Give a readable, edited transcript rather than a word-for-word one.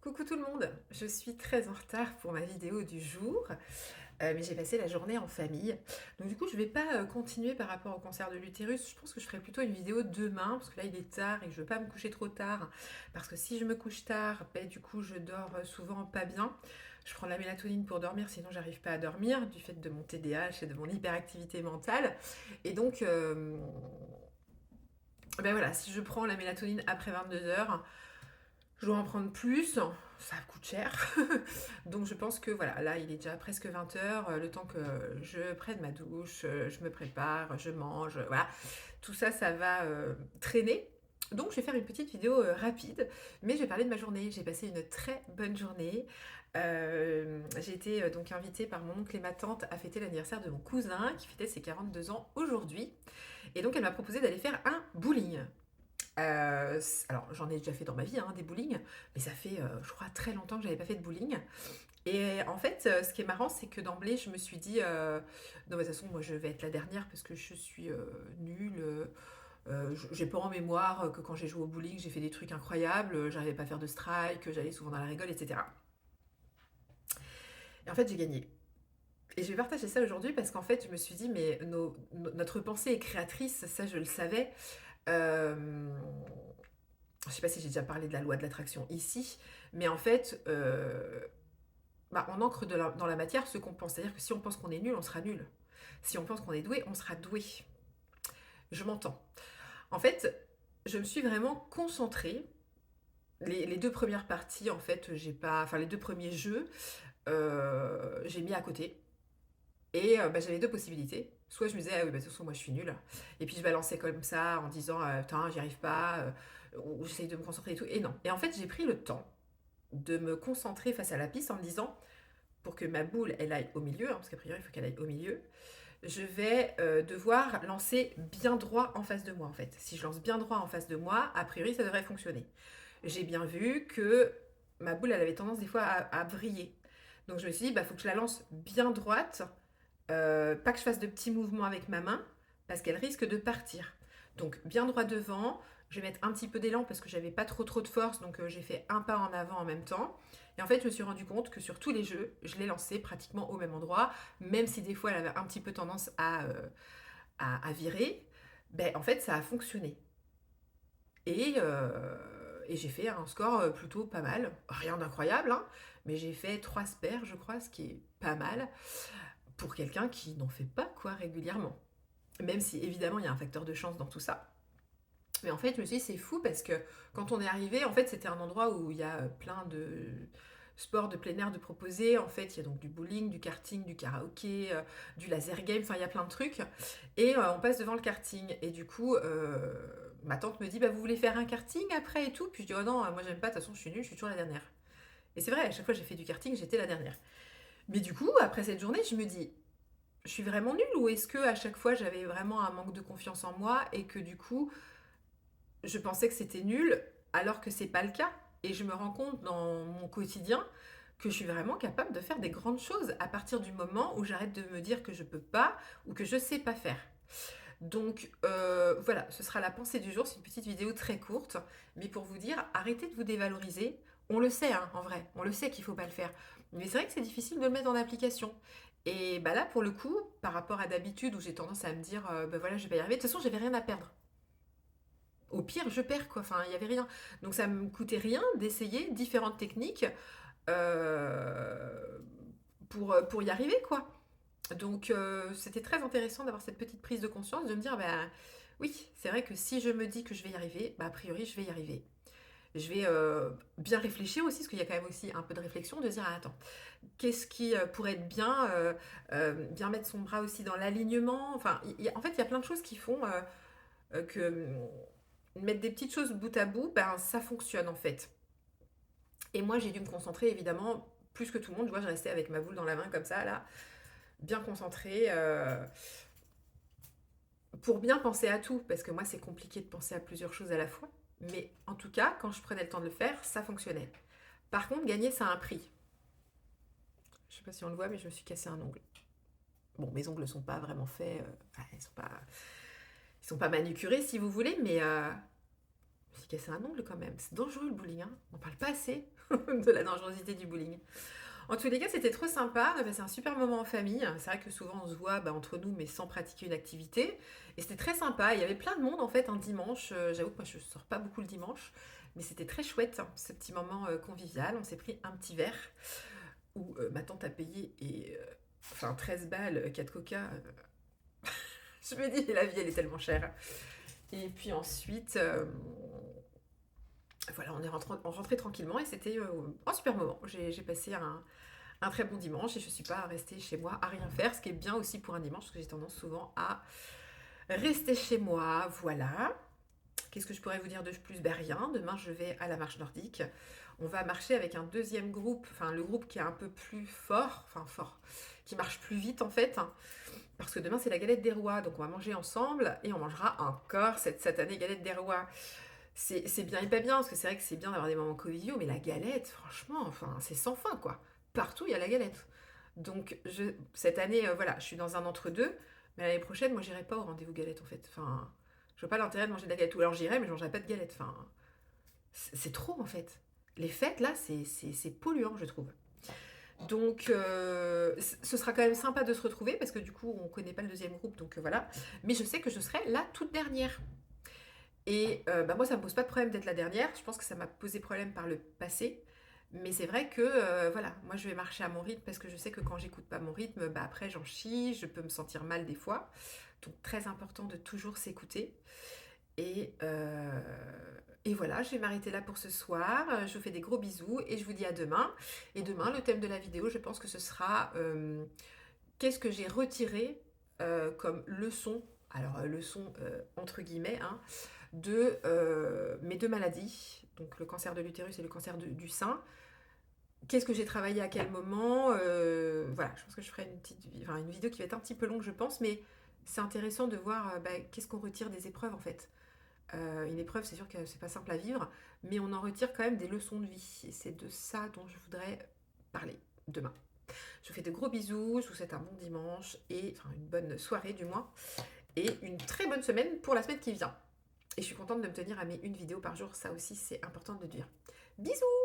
Coucou tout le monde, je suis très en retard pour ma vidéo du jour, mais j'ai passé la journée en famille. Donc du coup, je vais pas continuer par rapport au cancer de l'utérus. Je pense que je ferai plutôt une vidéo demain, parce que là il est tard et que je veux pas me coucher trop tard. Parce que si je me couche tard, ben, du coup je dors souvent pas bien. Je prends de la mélatonine pour dormir, sinon j'arrive pas à dormir, du fait de mon TDAH et de mon hyperactivité mentale. Et donc, ben voilà, si je prends la mélatonine après 22 heures, je dois en prendre plus, ça coûte cher. Donc je pense que voilà, là il est déjà presque 20 h, le temps que je prenne ma douche, je me prépare, je mange, voilà. Tout ça, ça va traîner. Donc je vais faire une petite vidéo rapide, mais je vais parler de ma journée. J'ai passé une très bonne journée. J'ai été donc invitée par mon oncle et ma tante à fêter l'anniversaire de mon cousin qui fêtait ses 42 ans aujourd'hui. Et donc elle m'a proposé d'aller faire un bowling. Alors j'en ai déjà fait dans ma vie, hein, des bowling, mais ça fait, je crois, très longtemps que j'avais pas fait de bowling. Et en fait, ce qui est marrant, c'est que d'emblée, je me suis dit, non, mais de toute façon, moi, je vais être la dernière parce que je suis nulle. J'ai pas en mémoire que quand j'ai joué au bowling, j'ai fait des trucs incroyables. J'arrivais pas à faire de strike, j'allais souvent dans la rigole, etc. Et en fait, j'ai gagné. Et je vais partager ça aujourd'hui parce qu'en fait, je me suis dit, mais notre pensée est créatrice, ça, je le savais. Euh, je sais pas si j'ai déjà parlé de la loi de l'attraction ici, mais en fait, bah, on ancre dans la matière ce qu'on pense. C'est-à-dire que si on pense qu'on est nul, on sera nul. Si on pense qu'on est doué, on sera doué. Je m'entends. En fait, je me suis vraiment concentrée. Les deux premières parties, en fait, j'ai pas. Enfin, les deux premiers jeux, j'ai mis à côté. Et bah, j'avais deux possibilités. Soit je me disais, ah oui, bah, de toute façon, moi je suis nulle. Et puis je balançais comme ça en disant, putain, j'y arrive pas, ou j'essaye de me concentrer et tout. Et non. Et en fait, j'ai pris le temps de me concentrer face à la piste en me disant, pour que ma boule, elle aille au milieu, hein, parce qu'a priori, il faut qu'elle aille au milieu, je vais devoir lancer bien droit en face de moi, en fait. Si je lance bien droit en face de moi, a priori, ça devrait fonctionner. J'ai bien vu que ma boule, elle avait tendance des fois à vriller. Donc je me suis dit, bah, faut que je la lance bien droite, pas que je fasse de petits mouvements avec ma main, parce qu'elle risque de partir. Donc bien droit devant, je vais mettre un petit peu d'élan parce que j'avais pas trop de force, donc j'ai fait un pas en avant en même temps. Et en fait, je me suis rendu compte que sur tous les jeux, je l'ai lancé pratiquement au même endroit, même si des fois elle avait un petit peu tendance à virer. Ben, en fait, ça a fonctionné. Et j'ai fait un score plutôt pas mal. Rien d'incroyable, hein, mais j'ai fait 3 spares, je crois, ce qui est pas mal pour quelqu'un qui n'en fait pas quoi régulièrement. Même si évidemment il y a un facteur de chance dans tout ça. Mais en fait, je me suis dit, c'est fou parce que quand on est arrivé, en fait, c'était un endroit où il y a plein de sports de plein air de proposer. En fait, il y a donc du bowling, du karting, du karaoké, du laser game, enfin, il y a plein de trucs. Et on passe devant le karting. Et du coup, ma tante me dit, bah, vous voulez faire un karting après et tout? Puis je dis, oh non, moi j'aime pas, de toute façon, je suis nulle, je suis toujours la dernière. Et c'est vrai, à chaque fois que j'ai fait du karting, j'étais la dernière. Mais du coup, après cette journée, je me dis, je suis vraiment nulle ou est-ce que à chaque fois j'avais vraiment un manque de confiance en moi et que du coup je pensais que c'était nul alors que c'est pas le cas et je me rends compte dans mon quotidien que je suis vraiment capable de faire des grandes choses à partir du moment où j'arrête de me dire que je peux pas ou que je sais pas faire. Donc voilà, ce sera la pensée du jour, c'est une petite vidéo très courte, mais pour vous dire, arrêtez de vous dévaloriser. On le sait, hein, en vrai, on le sait qu'il faut pas le faire. Mais c'est vrai que c'est difficile de le mettre en application. Et bah là, pour le coup, par rapport à d'habitude où j'ai tendance à me dire, bah voilà, je vais pas y arriver, de toute façon, j'avais rien à perdre. Au pire, je perds quoi, enfin, il y avait rien. Donc ça me coûtait rien d'essayer différentes techniques euh, pour y arriver quoi. Donc c'était très intéressant d'avoir cette petite prise de conscience, de me dire, bah oui, c'est vrai que si je me dis que je vais y arriver, bah a priori je vais y arriver. Je vais bien réfléchir aussi, parce qu'il y a quand même aussi un peu de réflexion, de dire, ah, attends, qu'est-ce qui pourrait être bien, bien mettre son bras aussi dans l'alignement. Enfin, en fait, il y a plein de choses qui font que mettre des petites choses bout à bout, ben, ça fonctionne en fait. Et moi, j'ai dû me concentrer évidemment plus que tout le monde. Je vois, je restais avec ma boule dans la main comme ça, là, bien concentrée, pour bien penser à tout, parce que moi, c'est compliqué de penser à plusieurs choses à la fois. Mais en tout cas, quand je prenais le temps de le faire, ça fonctionnait. Par contre, gagner, ça a un prix. Je sais pas si on le voit, mais je me suis cassé un ongle. Bon, mes ongles sont pas vraiment faits, ils sont pas manucurés si vous voulez, mais je me suis cassé un ongle quand même. C'est dangereux le bowling, hein. On en parle pas assez. de la dangerosité du bullying. En tous les cas, c'était trop sympa. On a passé un super moment en famille. C'est vrai que souvent on se voit entre nous, mais sans pratiquer une activité. Et c'était très sympa. Il y avait plein de monde en fait un dimanche. J'avoue que moi je sors pas beaucoup le dimanche, mais c'était très chouette hein, ce petit moment convivial. On s'est pris un petit verre où ma tante a payé et enfin 13 balles, 4 coca. Je me dis, la vie elle est tellement chère. Et puis ensuite, voilà, on rentrait tranquillement et c'était un super moment. J'ai passé un très bon dimanche et je ne suis pas restée chez moi à rien faire, ce qui est bien aussi pour un dimanche parce que j'ai tendance souvent à rester chez moi. Voilà. Qu'est-ce que je pourrais vous dire de plus? Ben rien. Demain, je vais à la marche nordique. On va marcher avec un deuxième groupe, enfin le groupe qui est un peu plus fort, enfin fort, qui marche plus vite en fait, hein, parce que demain c'est la galette des rois, donc on va manger ensemble et on mangera encore cette satanée galette des rois. C'est bien et pas bien, parce que c'est vrai que c'est bien d'avoir des moments conviviaux, mais la galette, franchement, enfin, c'est sans fin, quoi. Partout, il y a la galette. Donc, cette année, voilà, je suis dans un entre-deux, mais l'année prochaine, moi, j'irai pas au rendez-vous galette, en fait. Enfin, je vois pas l'intérêt de manger de la galette. Ou alors j'irai, mais je mangerai pas de galette. Enfin, c'est trop, en fait. Les fêtes, là, c'est polluant, je trouve. Donc, ce sera quand même sympa de se retrouver, parce que du coup, on connaît pas le deuxième groupe, donc voilà. Mais je sais que je serai la toute dernière. Et bah, moi, ça me pose pas de problème d'être la dernière. Je pense que ça m'a posé problème par le passé. Mais c'est vrai que, voilà, moi, je vais marcher à mon rythme parce que je sais que quand j'écoute pas mon rythme, bah, après, j'en chie, je peux me sentir mal des fois. Donc, très important de toujours s'écouter. Et, euh, et voilà, je vais m'arrêter là pour ce soir. Je vous fais des gros bisous et je vous dis à demain. Et demain, le thème de la vidéo, je pense que ce sera qu'est-ce que j'ai retiré comme leçon, alors leçon entre guillemets, hein, de mes deux maladies, donc le cancer de l'utérus et le cancer du sein. Qu'est-ce que j'ai travaillé à quel moment? Voilà, je pense que je ferai une vidéo qui va être un petit peu longue, je pense, mais c'est intéressant de voir bah, qu'est-ce qu'on retire des épreuves en fait. Une épreuve, c'est sûr que c'est pas simple à vivre, mais on en retire quand même des leçons de vie. Et c'est de ça dont je voudrais parler demain. Je vous fais de gros bisous, je vous souhaite un bon dimanche et enfin une bonne soirée du moins et une très bonne semaine pour la semaine qui vient. Et je suis contente de me tenir à mes une vidéo par jour, ça aussi c'est important de le dire. Bisous!